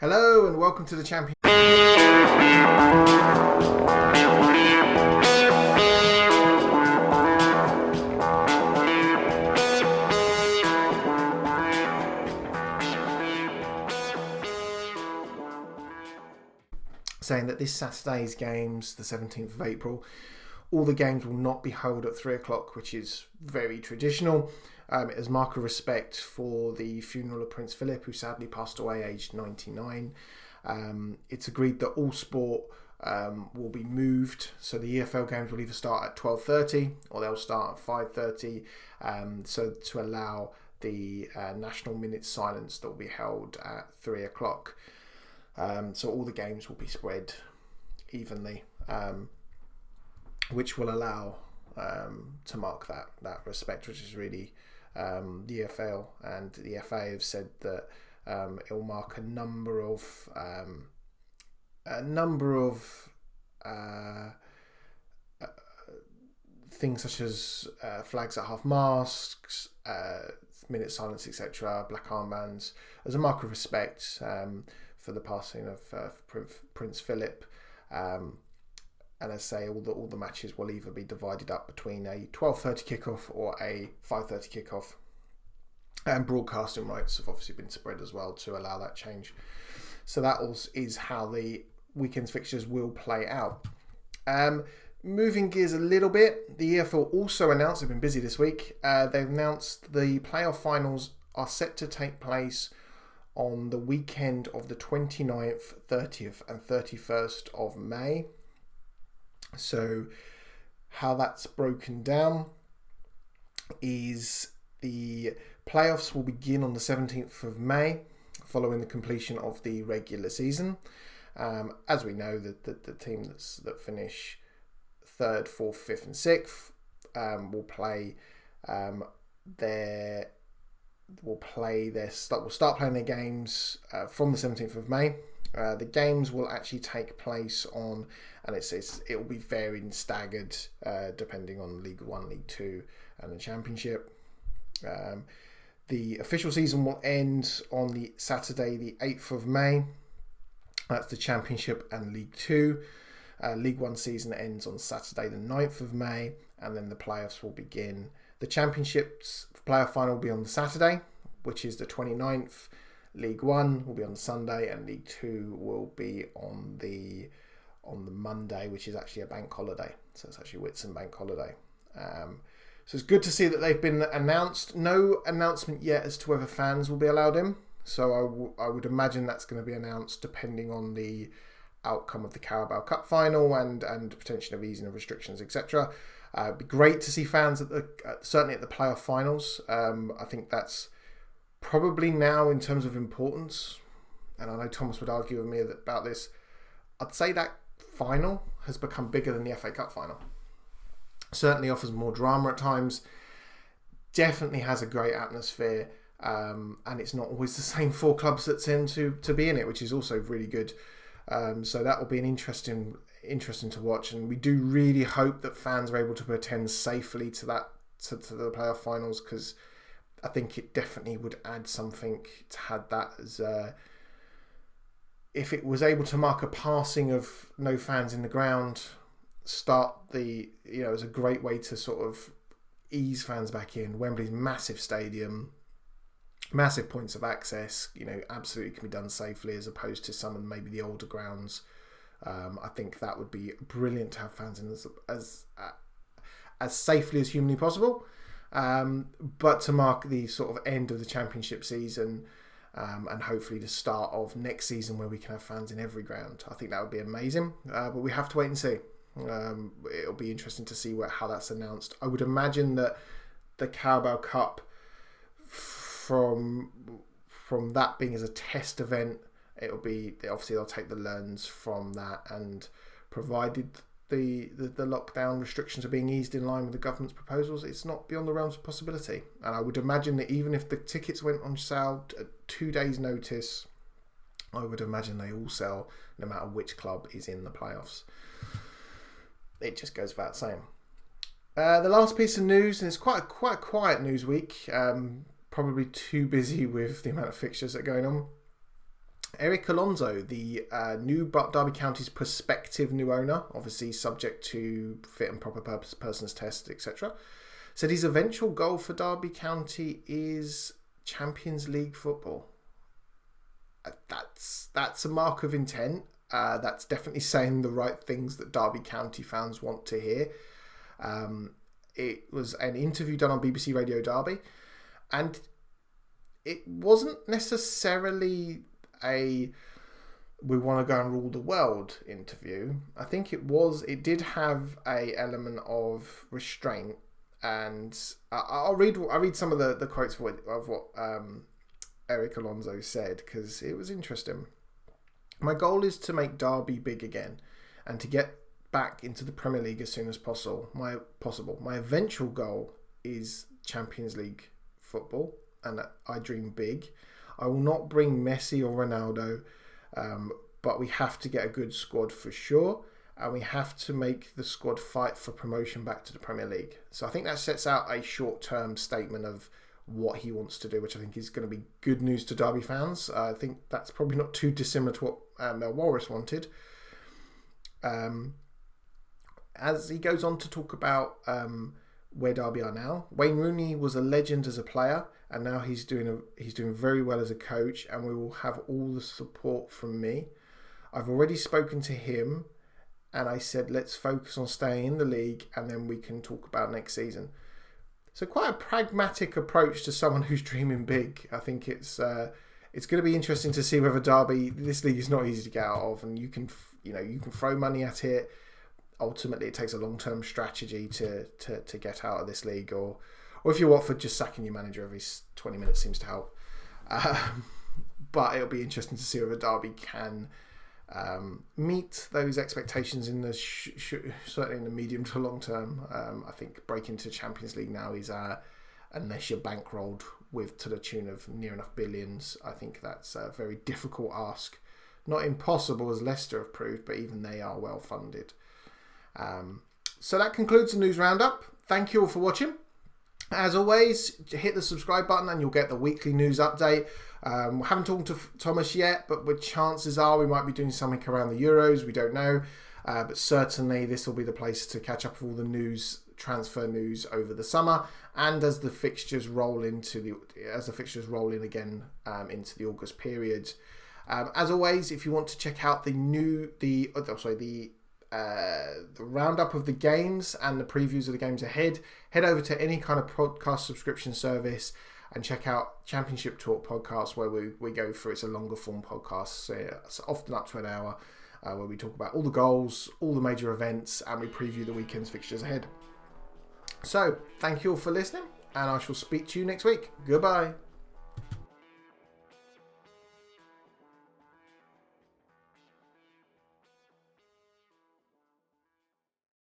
Hello and welcome to the champion. Saying that this Saturday's games, the 17th of April, all the games will not be held at 3 o'clock, which is very traditional. As mark of respect for the funeral of Prince Philip, who sadly passed away aged 99. It's agreed that all sport will be moved, so the EFL games will either start at 12:30 or they'll start at 5:30, so to allow the national minute silence that will be held at 3 o'clock. So all the games will be spread evenly, which will allow to mark that respect, which is really the EFL and the FA have said that it will mark a number of things such as flags at half masks, minute silence, etc., black armbands, as a mark of respect for the passing of Prince Philip. And as I say, all the matches will either be divided up between a 12:30 kickoff or a 5:30 kickoff. And broadcasting rights have obviously been spread as well to allow that change. So that is how the weekend's fixtures will play out. Moving gears a little bit, the EFL also announced, they've been busy this week, they've announced the playoff finals are set to take place on the weekend of the 29th, 30th and 31st of May. So how that's broken down is the playoffs will begin on the 17th of May following the completion of the regular season. As we know, the team that finish 3rd, 4th, 5th and 6th will start playing their games from the 17th of May. The games will actually take place on, and it will be varied and staggered depending on League 1, League 2 and the Championship. The official season will end on the Saturday the 8th of May. That's the Championship and League 2. League 1 season ends on Saturday the 9th of May, and then the playoffs will begin. The Championship's playoff final will be on the Saturday, which is the 29th. League 1 will be on Sunday, and League 2 will be on the Monday, which is actually a bank holiday. So it's actually Whitsun bank holiday. So it's good to see that they've been announced. No announcement yet as to whether fans will be allowed in. So I would imagine that's going to be announced depending on the outcome of the Carabao Cup final and potentially of easing of restrictions, etc. It'd be great to see fans certainly at the playoff finals. I think that's probably now in terms of importance, and I know Thomas would argue with me about this, I'd say that final has become bigger than the FA Cup final. Certainly offers more drama at times, definitely has a great atmosphere, and it's not always the same four clubs that tend to be in it, which is also really good. So that will be an interesting to watch, and we do really hope that fans are able to attend safely to the playoff finals, because I think it definitely would add something to have that as if it was able to mark a passing of no fans in the ground, as a great way to sort of ease fans back in. Wembley's massive stadium, massive points of access, absolutely can be done safely as opposed to some of maybe the older grounds. I think that would be brilliant to have fans in as safely as humanly possible. But to mark the sort of end of the Championship season and hopefully the start of next season where we can have fans in every ground, I think that would be amazing. But we have to wait and see. It'll be interesting to see how that's announced. I would imagine that the Carabao Cup, from that being as a test event, it'll be obviously they'll take the learns from that, and provided the lockdown restrictions are being eased in line with the government's proposals, it's not beyond the realms of possibility. And I would imagine that even if the tickets went on sale at 2 days' notice, I would imagine they all sell no matter which club is in the playoffs. It just goes without saying. The last piece of news, and it's quite a quiet news week, probably too busy with the amount of fixtures that are going on. Eric Alonso, the new Derby County's prospective new owner, obviously subject to fit and proper persons test, etc., said his eventual goal for Derby County is Champions League football. That's a mark of intent. That's definitely saying the right things that Derby County fans want to hear. It was an interview done on BBC Radio Derby, and it wasn't necessarily a "we want to go and rule the world" interview. I think it did have a element of restraint, and I'll read some of the quotes of what Eric Alonso said, because it was interesting. "My goal is to make Derby big again and to get back into the Premier League as soon as possible. My eventual goal is Champions League football, and I dream big. I will not bring Messi or Ronaldo, but we have to get a good squad for sure, and we have to make the squad fight for promotion back to the Premier League." So I think that sets out a short-term statement of what he wants to do, which I think is going to be good news to Derby fans. I think that's probably not too dissimilar to what Mel Wallis wanted. As he goes on to talk about where Derby are now, Wayne Rooney was a legend as a player, and now he's doing very well as a coach, and we will have all the support from me. I've already spoken to him, and I said let's focus on staying in the league, and then we can talk about next season. So quite a pragmatic approach to someone who's dreaming big. I think it's going to be interesting to see whether Derby, this league is not easy to get out of, and you can throw money at it. Ultimately, it takes a long-term strategy to get out of this league, or if you're Watford, just sacking your manager every 20 minutes seems to help. But it'll be interesting to see whether Derby can meet those expectations in the certainly in the medium to long term. I think breaking into Champions League now is unless you're bankrolled to the tune of near enough billions. I think that's a very difficult ask. Not impossible, as Leicester have proved, but even they are well funded. So that concludes the news roundup. Thank you all for watching. As always, hit the subscribe button and you'll get the weekly news update. We haven't talked to Thomas yet, but with chances are we might be doing something around the Euros. We don't know, but certainly this will be the place to catch up with all the news, transfer news over the summer, and as the fixtures roll in again into the August period. As always, if you want to check out the roundup of the games and the previews of the games ahead, head over to any kind of podcast subscription service and check out Championship Talk podcast, where we go through. It's a longer form podcast, so it's often up to an hour, where we talk about all the goals, all the major events, and we preview the weekend's fixtures ahead. So thank you all for listening, and I shall speak to you next week. Goodbye.